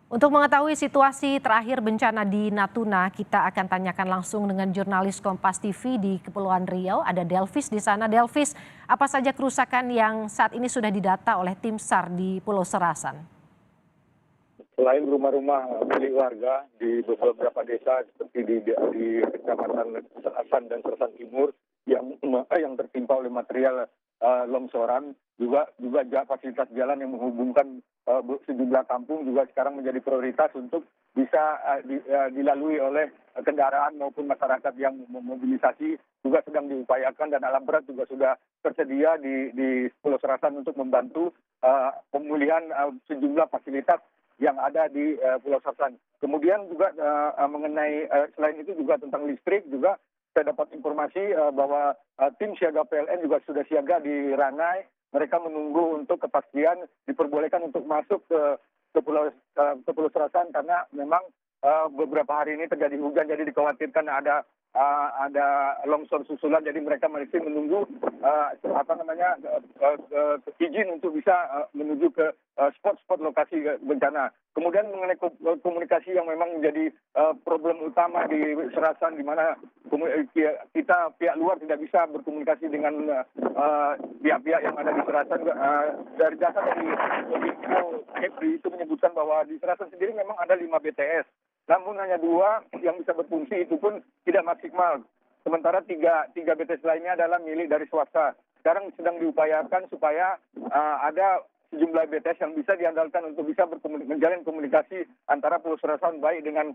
Untuk mengetahui situasi terakhir bencana di Natuna, kita akan tanyakan langsung dengan jurnalis Kompas TV di Kepulauan Riau. Ada Delvis di sana. Delvis, apa saja kerusakan yang saat ini sudah didata oleh tim SAR di Pulau Serasan? Selain rumah-rumah milik warga di beberapa desa seperti di Kecamatan Serasan dan Serasan Timur yang tertimpa oleh material longsoran, juga fasilitas jalan yang menghubungkan sejumlah kampung juga sekarang menjadi prioritas untuk bisa dilalui oleh kendaraan maupun masyarakat yang memobilisasi juga sedang diupayakan, dan alat berat juga sudah tersedia di Pulau Serasan untuk membantu pemulihan sejumlah fasilitas yang ada di Pulau Serasan. Kemudian juga mengenai selain itu juga tentang listrik juga saya dapat informasi bahwa tim siaga PLN juga sudah siaga di Ranai. Mereka menunggu untuk kepastian diperbolehkan untuk masuk ke Pulau Serasan karena memang beberapa hari ini terjadi hujan, jadi dikhawatirkan ada longsor susulan, jadi mereka masih menunggu izin untuk bisa menuju ke spot-spot lokasi bencana. Kemudian mengenai komunikasi yang memang menjadi problem utama di Serasan, di mana kita pihak luar tidak bisa berkomunikasi dengan pihak-pihak yang ada di Serasan. Dari data dari Kepri itu menyebutkan bahwa di Serasan sendiri memang ada 5 BTS. Namun hanya 2 yang bisa berfungsi, itu pun tidak maksimal. Sementara 3 BTS lainnya adalah milik dari swasta. Sekarang sedang diupayakan supaya ada sejumlah BTS yang bisa diandalkan untuk bisa menjalin komunikasi antara Pulau Serasan baik dengan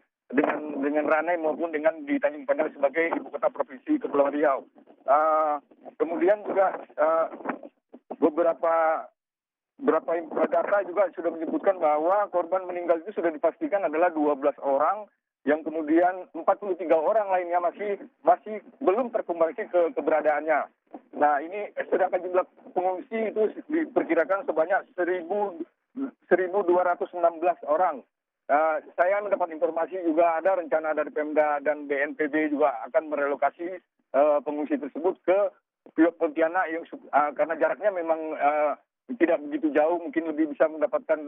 Ranai maupun dengan di Tanjung Pandan sebagai ibu kota provinsi Kepulauan Riau. Kemudian juga beberapa data juga sudah menyebutkan bahwa korban meninggal itu sudah dipastikan adalah 12 orang, yang kemudian 43 orang lainnya masih belum terkonfirmasi keberadaannya. Nah, ini sedangkan jumlah pengungsi itu diperkirakan sebanyak 1.216 orang. Saya mendapat informasi juga ada rencana dari Pemda dan BNPB juga akan merelokasi pengungsi tersebut ke Pontianak karena jaraknya memang tidak begitu jauh, mungkin lebih bisa mendapatkan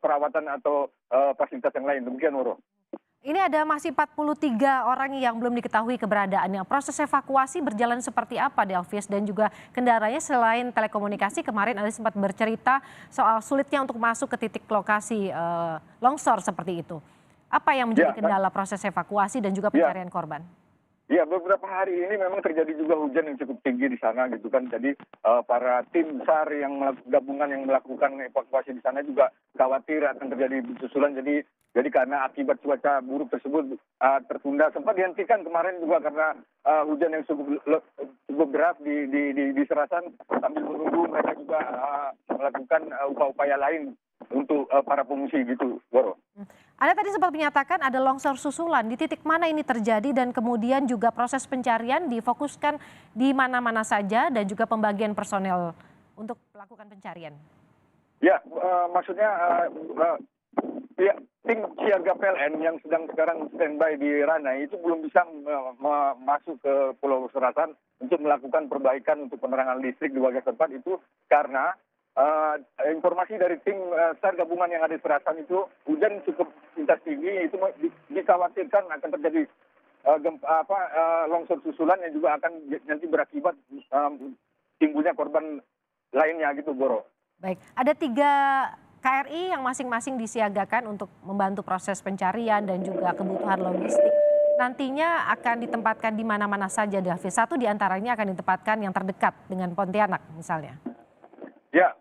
perawatan atau fasilitas yang lain. Demikian, Nurul. Ini ada masih 43 orang yang belum diketahui keberadaannya. Proses evakuasi berjalan seperti apa, Delvis? Dan juga kendaraannya selain telekomunikasi, kemarin ada sempat bercerita soal sulitnya untuk masuk ke titik lokasi longsor seperti itu. Apa yang menjadi kendala proses evakuasi dan juga pencarian korban? Ya, beberapa hari ini memang terjadi juga hujan yang cukup tinggi di sana gitu kan. Jadi para tim SAR gabungan yang melakukan evakuasi di sana juga khawatir akan terjadi susulan. Jadi karena akibat cuaca buruk tersebut tertunda, sempat dihentikan kemarin juga karena hujan yang cukup deras di Serasan, sambil menunggu mereka juga melakukan upaya-upaya lain untuk para pengungsi gitu, Boro. Anda tadi sempat menyatakan ada longsor susulan. Di titik mana ini terjadi dan kemudian juga proses pencarian difokuskan di mana-mana saja dan juga pembagian personel untuk melakukan pencarian? Ya, maksudnya tim siaga PLN yang sekarang standby di Ranai itu belum bisa masuk ke Pulau Serasan untuk melakukan perbaikan untuk penerangan listrik di warga tempat itu karena informasi dari tim SAR gabungan yang ada di Serasan itu hujan cukup intensitas tinggi, itu dikhawatirkan akan terjadi longsor susulan yang juga akan nanti berakibat timbulnya korban lainnya gitu, Boro. Baik, ada 3 KRI yang masing-masing disiagakan untuk membantu proses pencarian dan juga kebutuhan logistik. Nantinya akan ditempatkan di mana-mana saja, Delvis? 1 diantaranya akan ditempatkan yang terdekat dengan Pontianak misalnya. Ya,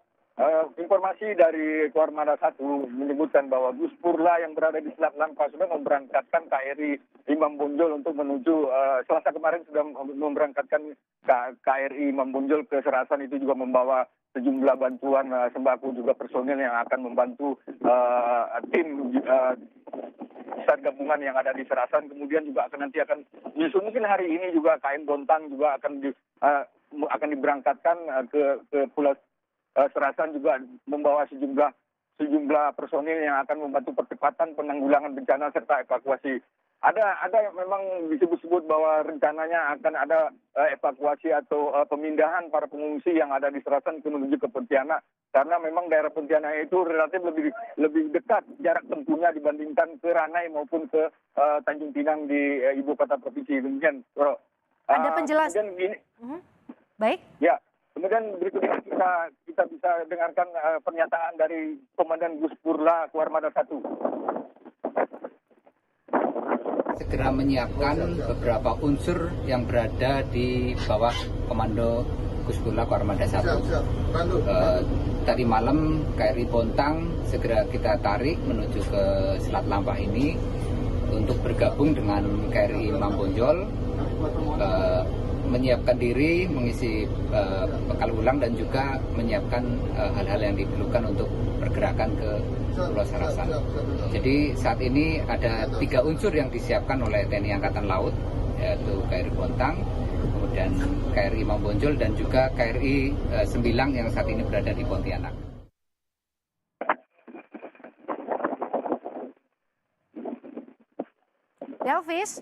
informasi dari Kormada 1 menyebutkan bahwa bus Purla yang berada di Selat Langka sudah memberangkatkan KRI Imam Bonjol untuk menuju Selasa kemarin sudah memberangkatkan KRI Imam Bonjol ke Serasan, itu juga membawa sejumlah bantuan sembako juga personil yang akan membantu tim SAR gabungan yang ada di Serasan. Kemudian juga nanti akan menyusul mungkin hari ini juga KN Bontang juga akan diberangkatkan ke Pulau Serasan, juga membawa sejumlah personil yang akan membantu percepatan penanggulangan bencana serta evakuasi. ada memang disebut-sebut bahwa rencananya akan ada evakuasi atau pemindahan para pengungsi yang ada di Serasan menuju ke Pontianak, karena memang daerah Pontianak itu relatif lebih dekat jarak tempuhnya dibandingkan ke Ranai maupun ke Tanjung Pinang di ibu kota provinsi. Demikian, Bro. Ada penjelasan. Baik. Ya, kemudian berikutnya kita bisa dengarkan pernyataan dari Komandan Guspurla Kuarmada 1. Segera menyiapkan beberapa unsur yang berada di bawah Komando Guspurla Kuarmada 1. Tadi malam KRI Bontang segera kita tarik menuju ke Selat Lampah ini untuk bergabung dengan KRI Mambonjol, menyiapkan diri, mengisi bekal ulang dan juga menyiapkan hal-hal yang diperlukan untuk pergerakan ke Pulau Sarasan. Jadi saat ini ada 3 unsur yang disiapkan oleh TNI Angkatan Laut, yaitu KRI Bontang, kemudian KRI Mambonjol dan juga KRI Sembilang yang saat ini berada di Pontianak. Delvis.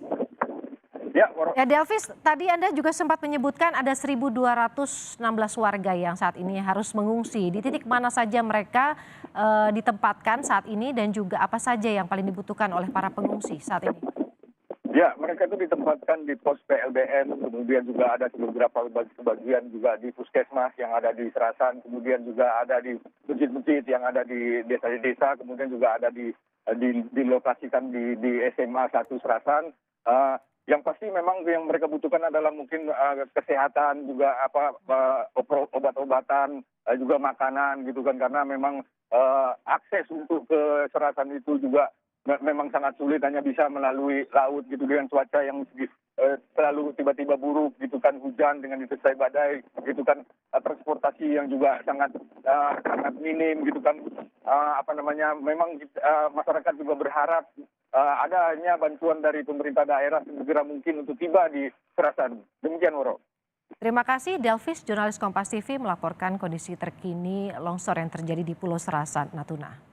Ya, Delvis, tadi Anda juga sempat menyebutkan ada 1.216 warga yang saat ini harus mengungsi. Di titik mana saja mereka ditempatkan saat ini dan juga apa saja yang paling dibutuhkan oleh para pengungsi saat ini? Ya, mereka itu ditempatkan di pos PLBN, kemudian juga ada beberapa bagian juga di puskesmas yang ada di Serasan, kemudian juga ada di masjid-masjid yang ada di desa-desa, kemudian juga ada dilokasikan di SMA 1 Serasan. Yang pasti memang yang mereka butuhkan adalah mungkin kesehatan, juga obat-obatan, juga makanan gitu kan, karena memang akses untuk ke Serasan itu juga memang sangat sulit, hanya bisa melalui laut gitu, dengan cuaca yang selalu tiba-tiba buruk gitu kan, hujan dengan disertai badai gitu kan, transportasi yang juga sangat minim gitu kan. Memang masyarakat juga berharap adanya bantuan dari pemerintah daerah segera mungkin untuk tiba di Serasan. Demikian, Woro. Terima kasih Delvis, jurnalis Kompas TV melaporkan kondisi terkini longsor yang terjadi di Pulau Serasan, Natuna.